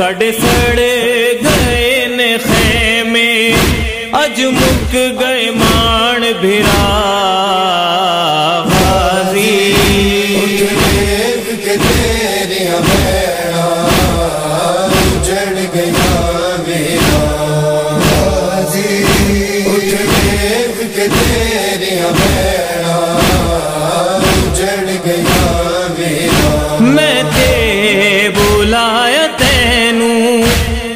ساڈے سڑے گئے نے خیمے اج مک گئے مان بھرا غازی اٹھ دیکھ کے تیریاں بھیڑاں اجڑ گیا میرا غازی اٹھ دیکھ کے تیریاں بھیڑاں اجڑ گیا میرا میں تے بلایا تینوں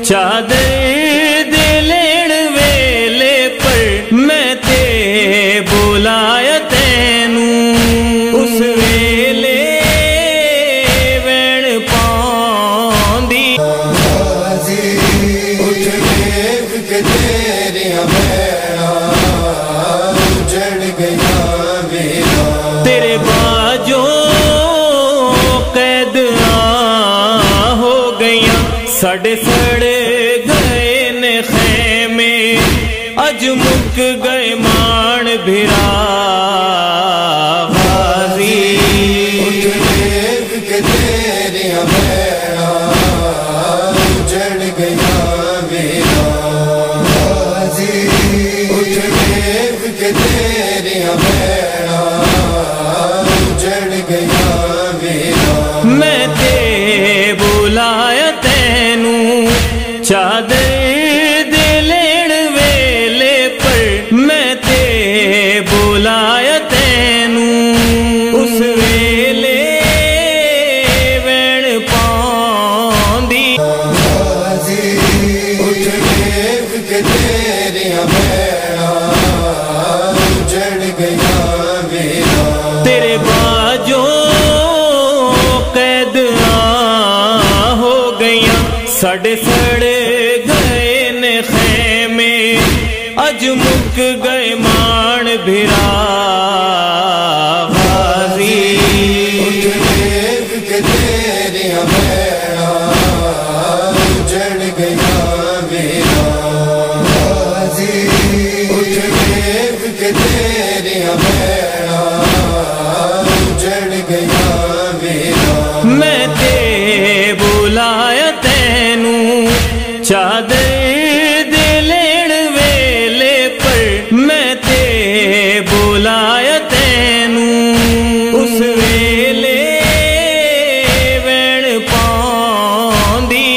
چادر دے لین ویلے پر میں تے بلایا تینوں اس ویلے وین پاندی غازی اٹھ دیکھ کے تیریاں بھیڑاں اجڑ گیا میرا تیرے باجوں قید ہو گئیاں ساڈے سڑے گئے نے خیمے اج مک گئے مان بھرا غازی اٹھ دیکھ کے تیریاں بھیڑاں اجڑ گیا میرا غازی اٹھ دیکھ کے تیریاں بھیڑاں اجڑ گیا میرا میں تے بلایا تینوں چادر دے لین ویلے پر میں تے بلایا تینوں اس ویلے وین پاندی غازی اٹھ دیکھ کے تیریاں بھیڑاں اجڑ گیا میرا تیرے باجوں قید ہو گئیاں ساڈے سڑے گئے نے خیمے اج مک گئے مان بھرا غازی اٹھ دیکھ کے تیریاں بھیڑاں اجڑ گیا میرا غازی اٹھ دیکھ کے تیریاں بھیڑاں اجڑ گیا میرا میں تے بلایا تینوں